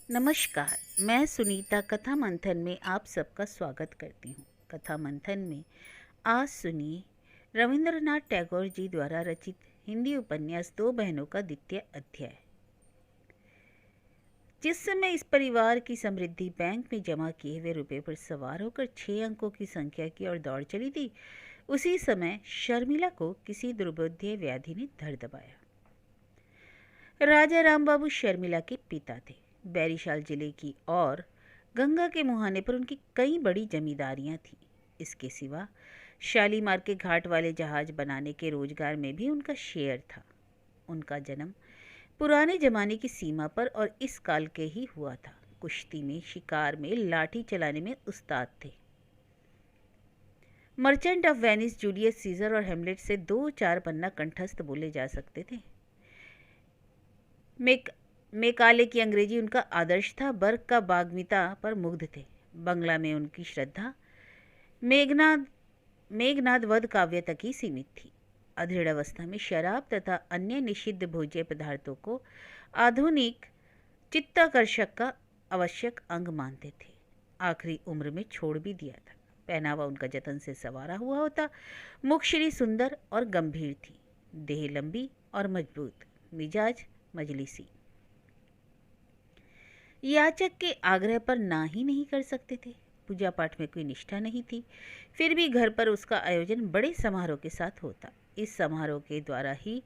नमस्कार। मैं सुनीता कथा मंथन में आप सबका स्वागत करती हूँ। कथा मंथन में आज सुनिए रविंद्रनाथ टैगोर जी द्वारा रचित हिंदी उपन्यास दो बहनों का द्वितीय अध्याय। जिस समय इस परिवार की समृद्धि बैंक में जमा किए हुए रुपए पर सवार होकर 6 अंकों की संख्या की ओर दौड़ चली थी, उसी समय शर्मिला को किसी दुर्बोध्य व्याधि ने धर दबाया। राजा राम बाबू शर्मिला के पिता थे। बैरिशाल जिले की और गंगा के मुहाने पर उनकी कई बड़ी जमींदारियां थीं। इसके सिवा शालीमार के घाट वाले जहाज बनाने के रोजगार में भी उनका शेयर था। उनका जन्म पुराने जमाने की सीमा पर और इस काल के ही हुआ था। कुश्ती में, शिकार में, लाठी चलाने में उस्ताद थे। Merchant of Venice, Julius Caesar और हेमलेट से 2-4 पन्ना कंठस्थ बोले जा सकते थे। मेकाले की अंग्रेजी उनका आदर्श था। बर्ग का बाग्मिता पर मुग्ध थे। बंगला में उनकी श्रद्धा मेघनाद वध काव्य तक ही सीमित थी। अदृढ़ अवस्था में शराब तथा अन्य निषिद्ध भोज्य पदार्थों को आधुनिक चित्ताकर्षक का आवश्यक अंग मानते थे। आखिरी उम्र में छोड़ भी दिया था। पहनावा उनका जतन से संवारा हुआ होता। मुखश्री सुंदर और गंभीर थी। देह लंबी और मजबूत, मिजाज मजलिसी। याचक के आग्रह पर ना ही नहीं कर सकते थे। पूजा पाठ में कोई निष्ठा नहीं थी। फिर भी घर पर उसका आयोजन बड़े समारोह के साथ होता। इस समारोह के द्वारा ही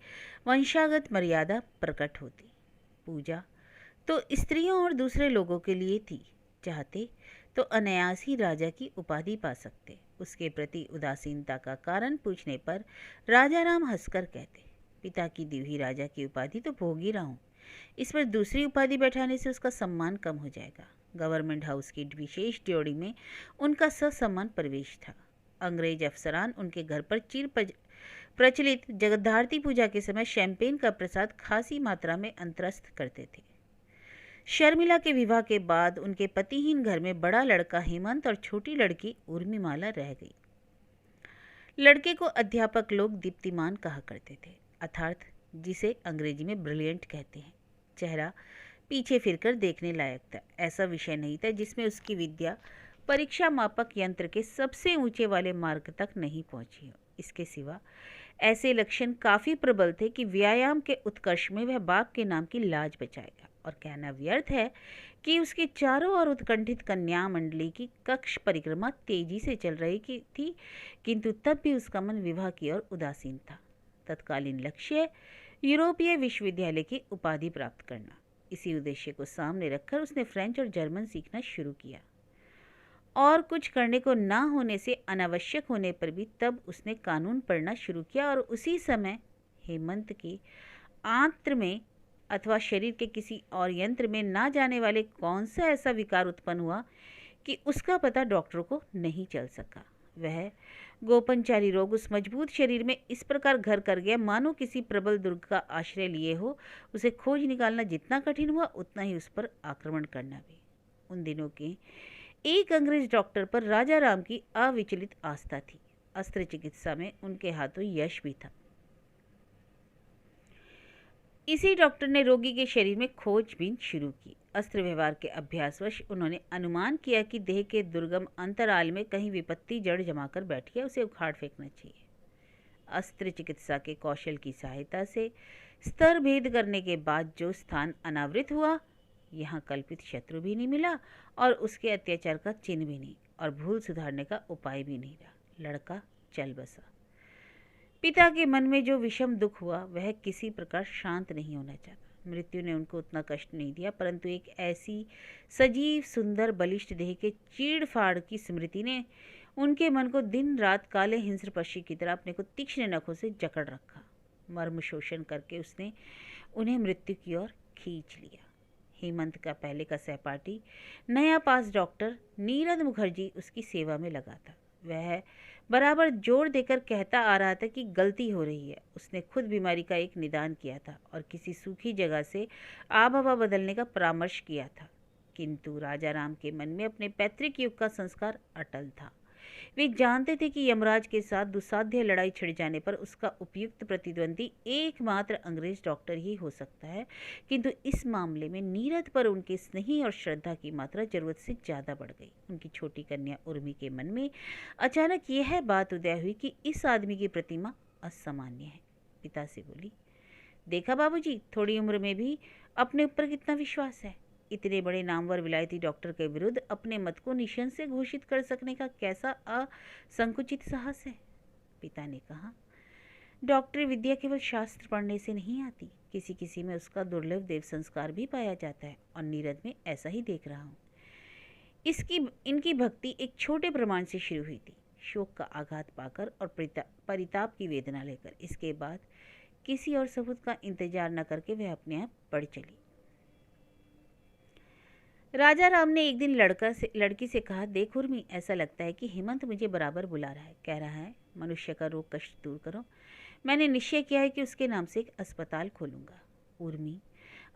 वंशागत मर्यादा प्रकट होती। पूजा तो स्त्रियों और दूसरे लोगों के लिए थी। चाहते तो अनायास ही राजा की उपाधि पा सकते। उसके प्रति उदासीनता का कारण पूछने पर राजा राम हंसकर कहते, पिता की दी हुई राजा की उपाधि तो भोग ही रहा हूं। इस पर दूसरी उपाधि बैठाने से उसका सम्मान कम हो जाएगा। गवर्नमेंट हाउस की विशेष ड्योढ़ी में उनका ससम्मान प्रवेश था। अंग्रेज अफसरान उनके घर पर चिर प्रचलित जगद्धात्री पूजा के समय शैंपेन का प्रसाद खासी मात्रा में अंतरस्थ करते थे। शर्मिला के विवाह के बाद उनके पतिहीन घर में बड़ा लड़का हेमंत और छोटी लड़की उर्मिमाला रह गई। लड़के को अध्यापक लोग दीप्तिमान कहा करते थे, अर्थात जिसे अंग्रेजी में ब्रिलियंट कहते हैं। चेहरा पीछे फिरकर देखने लायक था। ऐसा विषय नहीं था जिसमें उसकी विद्या परीक्षा मापक यंत्र के सबसे ऊंचे वाले मार्ग तक नहीं पहुंची हो। इसके सिवा ऐसे लक्षण काफी प्रबल थे कि व्यायाम के उत्कर्ष में वह बाप के नाम की लाज बचाएगा। और कहना व्यर्थ है कि उसके चारों ओर उत्कंठित कन्या मंडली की कक्ष परिक्रमा तेजी से चल रही थी, किंतु तब भी उसका मन विवाह की ओर उदासीन था। तत्कालीन लक्ष्य यूरोपीय विश्वविद्यालय की उपाधि प्राप्त करना। इसी उद्देश्य को सामने रखकर उसने फ्रेंच और जर्मन सीखना शुरू किया। और कुछ करने को ना होने से अनावश्यक होने पर भी तब उसने कानून पढ़ना शुरू किया। और उसी समय हेमंत की आंत्र में अथवा शरीर के किसी और यंत्र में ना जाने वाले कौन सा ऐसा विकार उत्पन्न हुआ कि उसका पता डॉक्टरों को नहीं चल सका। वह गोपनचारी रोग उस मजबूत शरीर में इस प्रकार घर कर गया मानो किसी प्रबल दुर्ग का आश्रय लिए हो। उसे खोज निकालना जितना कठिन हुआ, उतना ही उस पर आक्रमण करना भी। उन दिनों के एक अंग्रेज डॉक्टर पर राजा राम की अविचलित आस्था थी। अस्त्र चिकित्सा में उनके हाथों यश भी था। इसी डॉक्टर ने रोगी के शरीर में खोजबीन शुरू की। अस्त्र व्यवहार के अभ्यासवश उन्होंने अनुमान किया कि देह के दुर्गम अंतराल में कहीं विपत्ति जड़ जमाकर बैठी है, उसे उखाड़ फेंकना चाहिए। अस्त्र चिकित्सा के कौशल की सहायता से स्तर भेद करने के बाद जो स्थान अनावृत हुआ, यहाँ कल्पित शत्रु भी नहीं मिला और उसके अत्याचार का चिन्ह भी नहीं, और भूल सुधारने का उपाय भी नहीं रहा। लड़का चल बसा। पिता के मन में जो विषम दुख हुआ वह किसी प्रकार शांत नहीं होना चाहता। मृत्यु ने उनको उतना कष्ट नहीं दिया, परंतु एक ऐसी सजीव सुंदर बलिष्ठ देह के चीड़ फाड़ की स्मृति ने उनके मन को दिन रात काले हिंस्र पक्षी की तरह अपने को तीक्ष्ण नखों से जकड़ रखा। मर्म शोषण करके उसने उन्हें मृत्यु की ओर खींच लिया। हेमंत का पहले का सहपाठी नया पास डॉक्टर नीरद मुखर्जी उसकी सेवा में लगा था। वह बराबर जोर देकर कहता आ रहा था कि गलती हो रही है। उसने खुद बीमारी का एक निदान किया था और किसी सूखी जगह से आब हवा बदलने का परामर्श किया था। किंतु राजा राम के मन में अपने पैतृक युग का संस्कार अटल था। वे जानते थे कि यमराज के साथ दुस्साध्य लड़ाई छिड़ जाने पर उसका उपयुक्त प्रतिद्वंदी एकमात्र अंग्रेज डॉक्टर ही हो सकता है, किंतु इस मामले में नीरद पर उनके स्नेह और श्रद्धा की मात्रा जरूरत से ज़्यादा बढ़ गई। उनकी छोटी कन्या उर्मी के मन में अचानक यह बात उदय हुई कि इस आदमी की प्रतिमा असामान्य है। पिता से बोली, देखा बाबूजी, थोड़ी उम्र में भी अपने ऊपर कितना विश्वास है। इतने बड़े नामवर विलायती डॉक्टर के विरुद्ध अपने मत को निशंस से घोषित कर सकने का कैसा असंकुचित साहस है। पिता ने कहा, डॉक्टरी विद्या केवल शास्त्र पढ़ने से नहीं आती, किसी किसी में उसका दुर्लभ देव संस्कार भी पाया जाता है, और नीरद में ऐसा ही देख रहा हूँ। इनकी भक्ति एक छोटे प्रमाण से शुरू हुई थी, शोक का आघात पाकर और परिताप की वेदना लेकर। इसके बाद किसी और सबूत का इंतजार न करके वह अपने आप बढ़ चली। राजा राम ने एक दिन लड़की से कहा, देख उर्मी, ऐसा लगता है कि हेमंत मुझे बराबर बुला रहा है। कह रहा है, मनुष्य का रोग कष्ट दूर करो। मैंने निश्चय किया है कि उसके नाम से एक अस्पताल खोलूंगा। उर्मी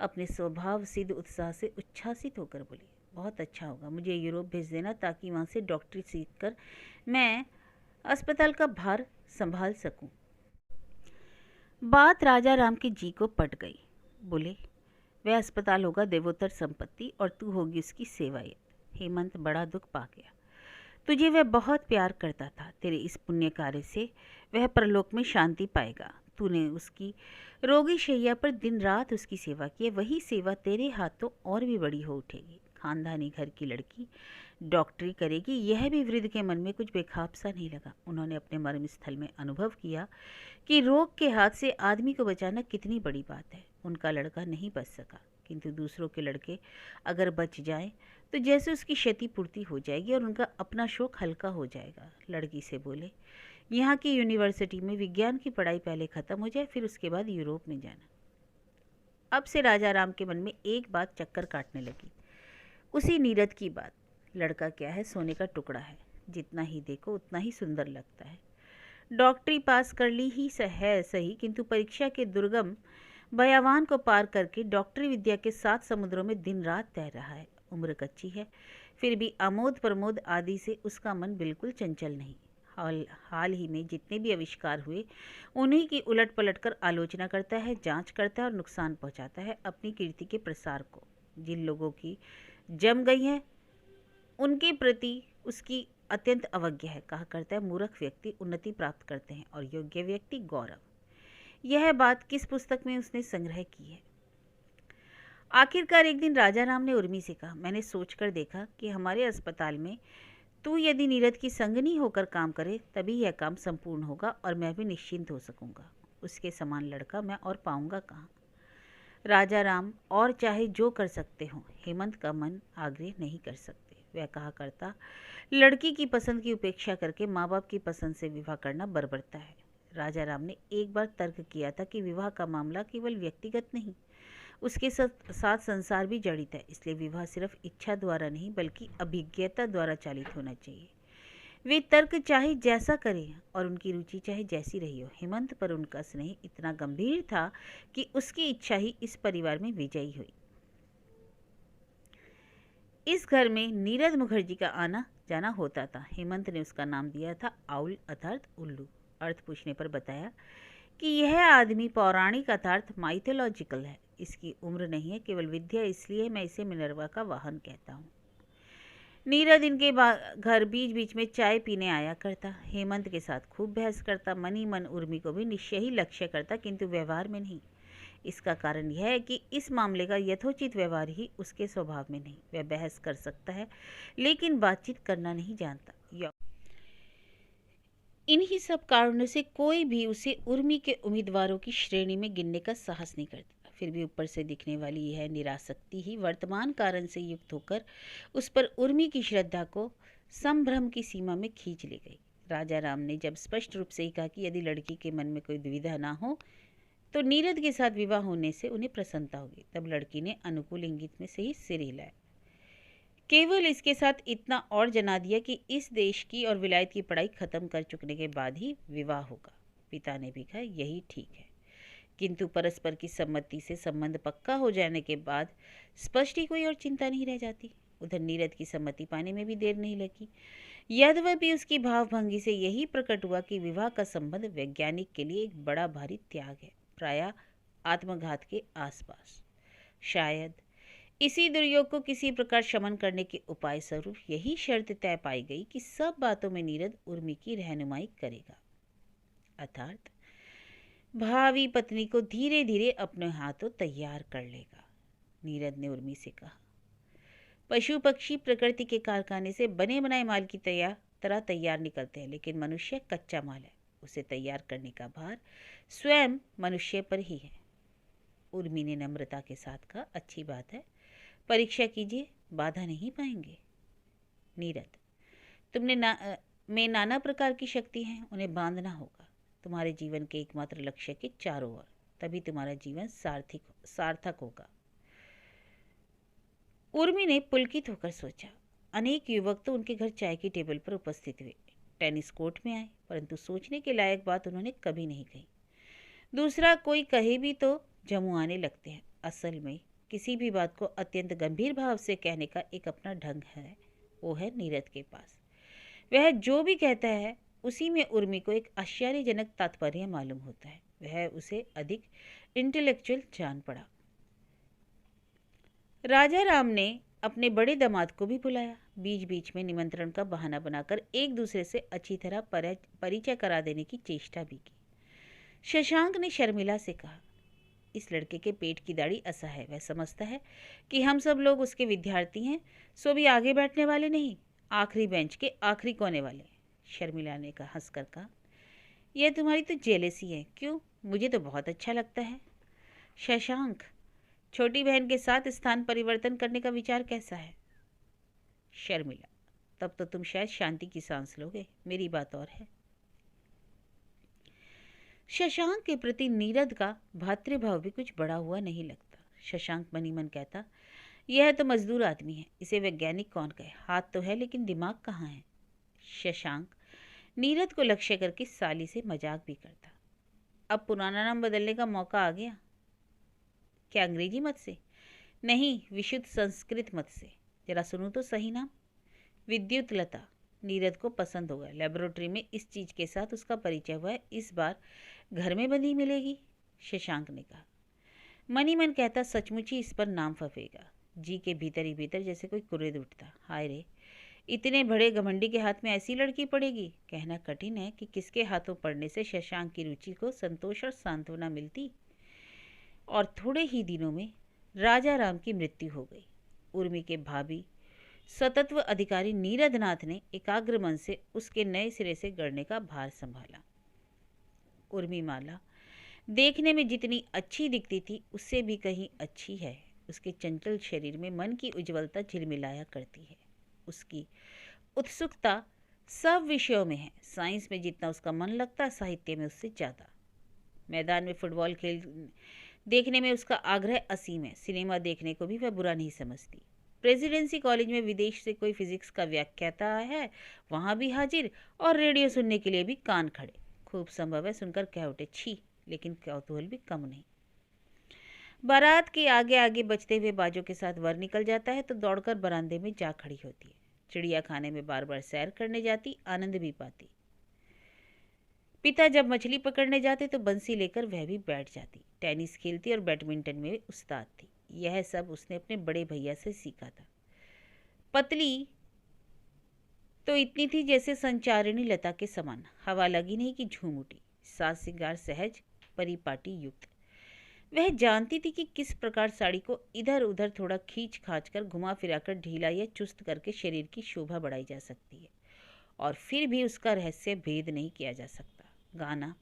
अपने स्वभाव सिद्ध उत्साह से उच्छ्वासित होकर बोली, बहुत अच्छा होगा, मुझे यूरोप भेज देना ताकि वहाँ से डॉक्टरी सीखकर मैं अस्पताल का भार संभाल सकूं। बात राजा राम के जी को पट गई। बोले, वह अस्पताल होगा देवोत्तर संपत्ति और तू होगी उसकी सेवायत। हेमंत बड़ा दुख पा गया। तुझे वह बहुत प्यार करता था। तेरे इस पुण्य कार्य से वह परलोक में शांति पाएगा। तूने उसकी रोगी शैया पर दिन रात उसकी सेवा की है, वही सेवा तेरे हाथों और भी बड़ी हो उठेगी। खानदानी घर की लड़की डॉक्टरी करेगी, यह भी वृद्ध के मन में कुछ बेखाप सा नहीं लगा। उन्होंने अपने मर्म स्थल में अनुभव किया कि रोग के हाथ से आदमी को बचाना कितनी बड़ी बात है। उनका लड़का नहीं बच सका, किंतु दूसरों के लड़के अगर बच जाएं तो जैसे उसकी क्षति पूर्ति हो जाएगी और उनका अपना शोक हल्का हो जाएगा। लड़की से बोले, यहाँ की यूनिवर्सिटी में विज्ञान की पढ़ाई पहले ख़त्म हो जाए, फिर उसके बाद यूरोप में जाना। अब से राजा राम के मन में एक बात चक्कर काटने लगी, उसी नीरद की बात। लड़का क्या है, सोने का टुकड़ा है, जितना ही देखो उतना ही सुंदर लगता है। डॉक्टरी पास कर ली ही है सही, किंतु परीक्षा के दुर्गम बयावान को पार करके डॉक्टरी विद्या के 7 समुद्रों में दिन रात तैर रहा है। उम्र कच्ची है, फिर भी आमोद प्रमोद आदि से उसका मन बिल्कुल चंचल नहीं। हाल ही में जितने भी आविष्कार हुए उन्हीं की उलट पलट कर आलोचना करता है, जांच करता है और नुकसान पहुंचाता है अपनी कीर्ति के प्रसार को। जिन लोगों की जम गई है उनके प्रति उसकी अत्यंत अवज्ञा है। कहा करता है, मूर्ख व्यक्ति उन्नति प्राप्त करते हैं और योग्य व्यक्ति गौरव। यह बात किस पुस्तक में उसने संग्रह की है। आखिरकार एक दिन राजा राम ने उर्मी से कहा, मैंने सोचकर देखा कि हमारे अस्पताल में तू यदि नीरद की संगनी होकर काम करे तभी यह काम संपूर्ण होगा और मैं भी निश्चिंत हो सकूंगा। उसके समान लड़का मैं और पाऊंगा कहाँ। राजा राम और चाहे जो कर सकते हो, हेमंत का मन आग्रह नहीं कर सकते। वह कहा करता, लड़की की पसंद की उपेक्षा करके माँ बाप की पसंद से विवाह करना बर्बरता है। राजा राम ने एक बार तर्क किया था कि विवाह का मामला केवल व्यक्तिगत नहीं, उसके साथ संसार भी जड़ित है, इसलिए विवाह सिर्फ इच्छा द्वारा नहीं बल्कि अभिज्ञता द्वारा चालित होना चाहिए। वे तर्क चाहे जैसा करें और उनकी रुचि चाहे जैसी रही हो, हेमंत पर उनका स्नेह इतना गंभीर था कि उसकी इच्छा ही इस परिवार में विजयी हुई। इस घर में नीरद मुखर्जी का आना जाना होता था। हेमंत ने उसका नाम दिया था आउल अर्थात उल्लू। अर्थ पूछने पर बताया कि यह आदमी पौराणिक अर्थात माइथोलॉजिकल है। इसकी उम्र नहीं है, केवल विद्या, इसलिए मैं इसे मिनर्वा का वाहन कहता हूँ। नीरद इनके घर बीच बीच में चाय पीने आया करता, हेमंत के साथ खूब बहस करता, मन ही मन उर्मी को भी निश्चय ही लक्ष्य करता, किंतु व्यवहार में नहीं। इसका कारण यह है कि इस मामले का यथोचित व्यवहार ही उसके स्वभाव में नहीं। वह बहस कर सकता है लेकिन बातचीत करना नहीं जानता। इन्हीं सब कारणों से कोई भी उसे उर्मी के उम्मीदवारों की श्रेणी में गिनने का साहस नहीं करता। फिर भी ऊपर से दिखने वाली यह निरासक्ति ही वर्तमान कारण से युक्त होकर उस पर उर्मी की श्रद्धा को संभ्रम की सीमा में खींच ले गई। राजा राम ने जब स्पष्ट रूप से ही कहा कि यदि लड़की के मन में कोई दुविधा ना हो तो नीरद के साथ विवाह होने से उन्हें प्रसन्नता होगी, तब लड़की ने अनुकूल इंगित में से ही सिर हिलाया। केवल इसके साथ इतना और जना दिया कि इस देश की और विलायत की पढ़ाई खत्म कर चुकने के बाद ही विवाह होगा। पिता ने भी कहा, यही ठीक है, किंतु परस्पर की सम्मति से संबंध पक्का हो जाने के बाद स्पष्ट ही कोई और चिंता नहीं रह जाती। उधर नीरद की सम्मति पाने में भी देर नहीं लगी। यद्यपि उसकी भावभंगी से यही प्रकट हुआ कि विवाह का संबंध वैज्ञानिक के लिए एक बड़ा भारी त्याग है, प्रायः आत्मघात के आसपास। शायद इसी दुर्योग को किसी प्रकार शमन करने के उपाय स्वरूप यही शर्त तय पाई गई कि सब बातों में नीरद उर्मी की रहनुमाई करेगा, अर्थात भावी पत्नी को धीरे धीरे अपने हाथों तैयार कर लेगा। नीरद ने उर्मी से कहा, पशु पक्षी प्रकृति के कारखाने से बने बनाए माल की तरह तैयार निकलते हैं, लेकिन मनुष्य कच्चा माल है। उसे तैयार करने का भार स्वयं मनुष्य पर ही है। उर्मी ने नम्रता के साथ कहा, अच्छी बात है, परीक्षा कीजिए, बाधा नहीं पाएंगे। नीरद, में नाना प्रकार की शक्ति है, उन्हें बांधना होगा तुम्हारे जीवन के एकमात्र लक्ष्य के चारों ओर, तभी तुम्हारा जीवन सार्थक होगा। उर्मी ने पुलकित होकर सोचा। अनेक युवक तो उनके घर चाय की टेबल पर उपस्थित हुए, टेनिस कोर्ट में आए, परंतु सोचने के लायक बात उन्होंने कभी नहीं कही। दूसरा कोई कहे भी तो जमुआने लगते हैं। असल में किसी भी बात को अत्यंत गंभीर भाव से कहने का एक अपना ढंग है, वो है नीरद के पास। वह जो भी कहता है उसी में उर्मी को एक आश्चर्यजनक तात्पर्य मालूम होता है। वह उसे अधिक इंटेलेक्चुअल जान पड़ा। राजा राम ने अपने बड़े दामाद को भी बुलाया। बीच बीच में निमंत्रण का बहाना बनाकर एक दूसरे से अच्छी तरह परिचय करा देने की चेष्टा भी की। शशांक ने शर्मिला से कहा, इस लड़के के पेट की दाढ़ी ऐसा है, वह समझता है कि हम सब लोग उसके विद्यार्थी हैं, सो भी आगे बैठने वाले नहीं, आखिरी बेंच के आखिरी कोने वाले। शर्मिला ने कहा, हंसकर कहा, यह तुम्हारी तो जेलसी है। क्यों? मुझे तो बहुत अच्छा लगता है। शशांक, छोटी बहन के साथ स्थान परिवर्तन करने का विचार कैसा है? शर्मिला, तब तो तुम शायद शांति की सांस लोगे, मेरी बात और है। शशांक के प्रति नीरद का भातृभाव भी कुछ बड़ा हुआ नहीं लगता। शशांक मनी मन कहता, यह तो मजदूर आदमी है, इसे वैज्ञानिक कौन कहे, हाथ तो है लेकिन दिमाग कहाँ है। शशांक नीरद को लक्ष्य करके साली से मजाक भी करता, अब पुराना नाम बदलने का मौका आ गया। क्या अंग्रेजी मत से? नहीं, विशुद्ध संस्कृत मत से। जरा सुनूं तो सही नाम। विद्युत लता। नीरद को पसंद होगा। लेबोरेटरी में इस चीज के साथ उसका परिचय हुआ है, इस बार घर में बंदी मिलेगी। शशांक ने कहा। मनी मन कहता, सचमुच ही इस पर नाम फंसेगा। जी के भीतर ही भीतर जैसे कोई कुरेद उठता, हाय रे, इतने बड़े घमंडी के हाथ में ऐसी लड़की पड़ेगी। कहना कठिन है कि किसके हाथों पड़ने से शशांक की रुचि को संतोष और सांत्वना मिलती। और थोड़े ही दिनों में राजा राम की मृत्यु हो गई। उर्मी के भाभी सतत्व अधिकारी नीरद नाथ ने एकाग्र मन से उसके नए सिरे से गढ़ने का भार संभाला। उर्मिमाला देखने में जितनी अच्छी दिखती थी उससे भी कहीं अच्छी है। उसके चंचल शरीर में मन की उज्ज्वलता झिलमिलाया करती है। उसकी उत्सुकता सब विषयों में है। साइंस में जितना उसका मन लगता है, साहित्य में उससे ज़्यादा। मैदान में फुटबॉल खेल देखने में उसका आग्रह असीम है। सिनेमा देखने को भी वह बुरा नहीं समझती। प्रेसिडेंसी कॉलेज में विदेश से कोई फिजिक्स का व्याख्याता है, वहाँ भी हाजिर, और रेडियो सुनने के लिए भी कान खड़े। खूब संभव है सुनकर कह उठे, छी, लेकिन कौतूहल भी कम नहीं। बारात के आगे आगे बजते हुए बाजों के साथ वर निकल जाता है तो दौड़कर बरामदे में जा खड़ी होती है। चिड़िया खाने में बार बार सैर करने जाती, आनंद भी पाती। पिता जब मछली पकड़ने जाते तो बंसी लेकर वह भी बैठ जाती। टेनिस खेलती और बैडमिंटन में उस्ताद थी। यह सब उसने अपने बड़े भैया से सीखा था। पतली तो इतनी थी जैसे संचारिणी लता के समान, हवा लगी नहीं कि झूम उठी। साज सिंगार सहज, परिपाटी युक्त। वह जानती थी कि किस प्रकार साड़ी को इधर उधर थोड़ा खींच खाच कर, घुमा फिराकर ढीला या चुस्त करके शरीर की शोभा बढ़ाई जा सकती है, और फिर भी उसका रहस्य भेद नहीं किया जा सकता। गाना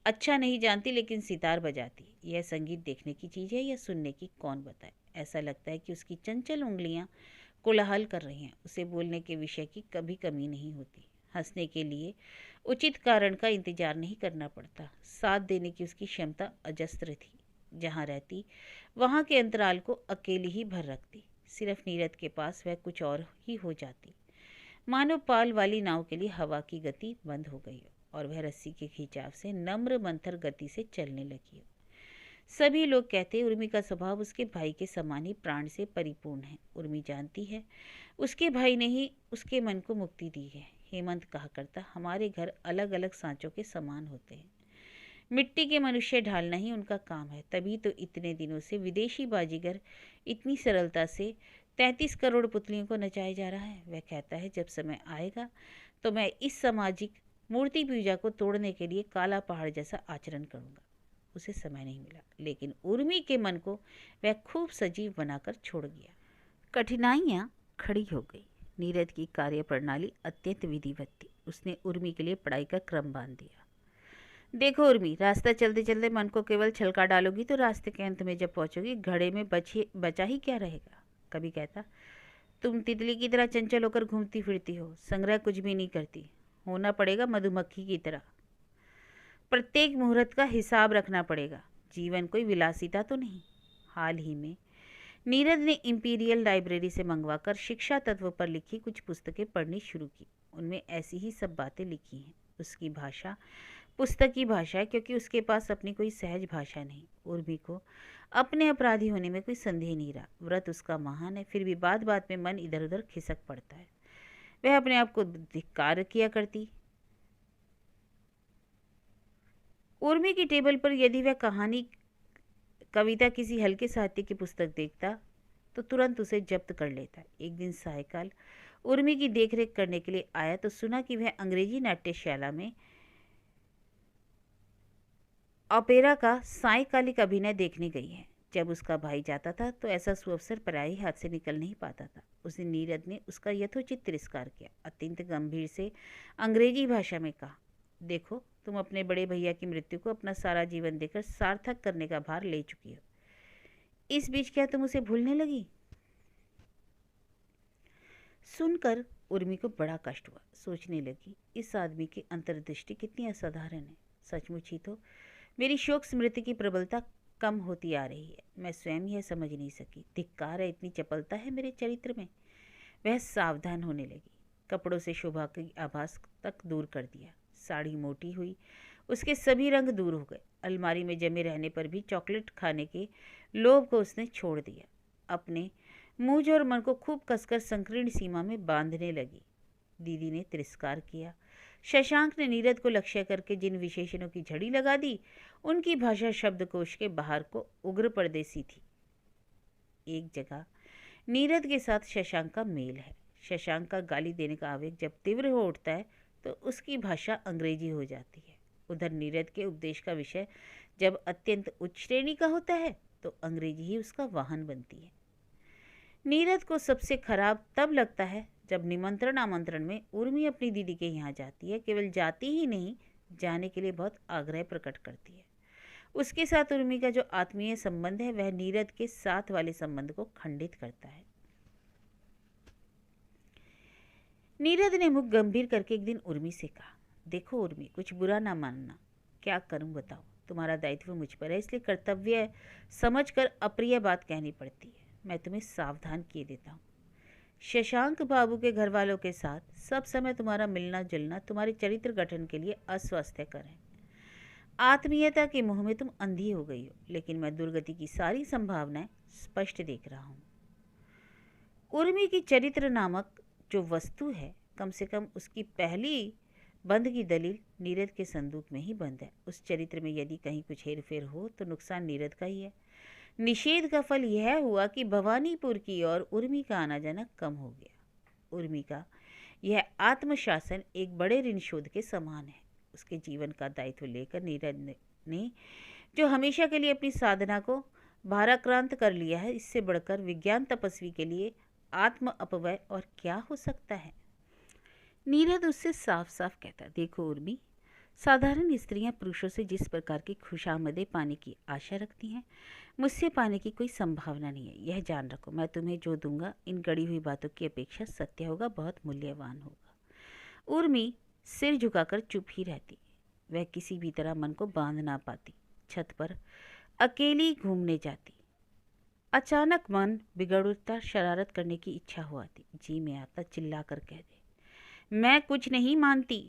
अच्छा नहीं जानती लेकिन सितार बजाती। यह संगीत देखने की चीज़ है या सुनने की, कौन बताए। ऐसा लगता है कि उसकी चंचल उंगलियां कोलाहल कर रही हैं। उसे बोलने के विषय की कभी कमी नहीं होती। हंसने के लिए उचित कारण का इंतजार नहीं करना पड़ता। साथ देने की उसकी क्षमता अजस्त्र थी। जहाँ रहती वहाँ के अंतराल को अकेली ही भर रखती। सिर्फ नीरद के पास वह कुछ और ही हो जाती, मानो पाल वाली नाव के लिए हवा की गति बंद हो गई हो और वह रस्सी के खिंचाव से नम्र मंथर गति से चलने लगी हो। सभी लोग कहते उर्मी का स्वभाव उसके भाई के समान ही प्राण से परिपूर्ण है। उर्मी जानती है उसके भाई ने ही उसके मन को मुक्ति दी है। हेमंत कहा करता, हमारे घर अलग अलग सांचों के समान होते हैं, मिट्टी के मनुष्य ढालना ही उनका काम है। तभी तो इतने दिनों से विदेशी बाजीगर इतनी सरलता से 33 करोड़ पुतलियों को नचाया जा रहा है। वह कहता है जब समय आएगा तो मैं इस सामाजिक मूर्ति पूजा को तोड़ने के लिए काला पहाड़ जैसा आचरण करूंगा। उसे समय नहीं मिला, लेकिन उर्मी के मन को वह खूब सजीव बनाकर छोड़ गया। कठिनाइयाँ खड़ी हो गई। नीरज की कार्य प्रणाली अत्यंत विधिवत थी। उसने उर्मी के लिए पढ़ाई का क्रम बांध दिया। देखो उर्मी, रास्ता चलते चलते मन को केवल छलका डालोगी तो रास्ते के अंत में जब पहुंचोगी घड़े में बचा ही क्या रहेगा। कभी कहता, तुम तितली की तरह चंचल होकर घूमती फिरती हो, संग्रह कुछ भी नहीं करती। होना पड़ेगा मधुमक्खी की तरह, प्रत्येक मुहूर्त का हिसाब रखना पड़ेगा। जीवन कोई विलासिता तो नहीं। हाल ही में नीरज ने इंपीरियल लाइब्रेरी से मंगवाकर शिक्षा तत्व पर लिखी कुछ पुस्तकें पढ़नी शुरू की। उनमें ऐसी ही सब बातें लिखी हैं। उसकी भाषा पुस्तक की भाषा है, क्योंकि उसके पास अपनी कोई सहज भाषा नहीं। उर्मी को अपने अपराधी होने में कोई संदेह नहीं रहा। व्रत उसका महान है, फिर भी बात बात में मन इधर उधर खिसक पड़ता है। वह अपने आप को धिक्कार किया करती। उर्मी की टेबल पर यदि वह कहानी, कविता, किसी हल्के साहित्य की पुस्तक देखता तो तुरंत उसे जब्त कर लेता। एक दिन सायकाल उर्मी की देखरेख करने के लिए आया तो सुना कि वह अंग्रेजी नाट्यशाला में ओपेरा का सायकालिक अभिनय देखने गई है। जब उसका भाई जाता था तो ऐसा सुअवसर पराये हाथ से निकल नहीं पाता था। उस दिन नीरज ने उसका यथोचित तिरस्कार किया। अत्यंत गंभीर से अंग्रेजी भाषा में कहा, देखो तुम अपने बड़े भैया की मृत्यु को अपना सारा जीवन देकर सार्थक करने का भार ले चुकी हो। इस बीच क्या तुम उसे भूलने लगी? सुनकर उर्मी को बड़ा कष्ट हुआ। सोचने लगी, इस आदमी की अंतर्दृष्टि कितनी असाधारण है। सचमुच ही तो मेरी शोक स्मृति की प्रबलता कम होती आ रही है। मैं स्वयं यह समझ नहीं सकी। धिक्कार है, इतनी चपलता है मेरे चरित्र में। वह सावधान होने लगी। कपड़ों से शोभा की आभास तक दूर कर दिया। साड़ी मोटी हुई, उसके सभी रंग दूर हो गए। अलमारी में जमे रहने पर भी चॉकलेट खाने के लोभ को उसने छोड़ दिया। अपने मुंह और मन को खूब कसकर संकीर्ण सीमा में बांधने लगी। दीदी ने तिरस्कार किया। शशांक ने नीरज को लक्ष्य करके जिन विशेषणों की झड़ी लगा दी, उनकी भाषा शब्दकोश के बाहर को उग्र परदेसी थी। एक जगह नीरज के साथ शशांक का मेल है। शशांक का गाली देने का आवेग जब तीव्र हो उठता है तो उसकी भाषा अंग्रेजी हो जाती है। उधर नीरज के उपदेश का विषय जब अत्यंत उच्च श्रेणी का होता है तो अंग्रेजी ही उसका वाहन बनती है। नीरज को सबसे खराब तब लगता है जब निमंत्रण आमंत्रण में उर्मी अपनी दीदी के यहाँ जाती है। केवल जाती ही नहीं, जाने के लिए बहुत आग्रह प्रकट करती है। उसके साथ उर्मी का जो आत्मीय संबंध है वह नीरज के साथ वाले संबंध को खंडित करता है। नीरज ने मुख गंभीर करके एक दिन उर्मी से कहा, देखो उर्मी, कुछ बुरा ना मानना। क्या करूं बताओ? तुम्हारा दायित्व मुझ पर है, इसलिए कर्तव्य समझकर अप्रिय बात कहनी पड़ती है। मैं तुम्हें सावधान किए देता हूँ। शशांक बाबू के घर वालों के साथ सब समय तुम्हारा मिलना जुलना तुम्हारे चरित्र गठन के लिए अस्वास्थ्यकर है। आत्मीयता के मोह में तुम अंधी हो गई हो, लेकिन मैं दुर्गति की सारी संभावनाएं स्पष्ट देख रहा हूँ। उर्मी की चरित्र नामक जो वस्तु है, कम से कम उसकी पहली बंद की दलील नीरज के संदूक में ही बंद है। उस चरित्र में यदि कहीं कुछ हेरफेर हो तो नुकसान नीरज का ही है। निषेध का फल यह हुआ कि भवानीपुर की ओर उर्मी का आना जाना कम हो गया। उर्मी का यह आत्मशासन एक बड़े ऋण शोध के समान है। उसके जीवन का दायित्व लेकर नीरज ने जो हमेशा के लिए अपनी साधना को भाराक्रांत कर लिया है, इससे बढ़कर विज्ञान तपस्वी के लिए आत्म अपव्यय और क्या हो सकता है। नीरज उससे साफ साफ कहता, देखो उर्मी, साधारण स्त्रियां पुरुषों से जिस प्रकार की खुशामदें पाने की आशा रखती हैं, मुझसे पाने की कोई संभावना नहीं है। यह जान रखो, मैं तुम्हें जो दूंगा इन गड़ी हुई बातों की अपेक्षा सत्य होगा, बहुत मूल्यवान होगा। उर्मी सिर झुकाकर चुप ही रहती। वह किसी भी तरह मन को बांध ना पाती। छत पर अकेली घूमने जाती। अचानक मन बिगड़ उठता, शरारत करने की इच्छा हो आती। जी में आता चिल्लाकर कह दे, मैं कुछ नहीं मानती।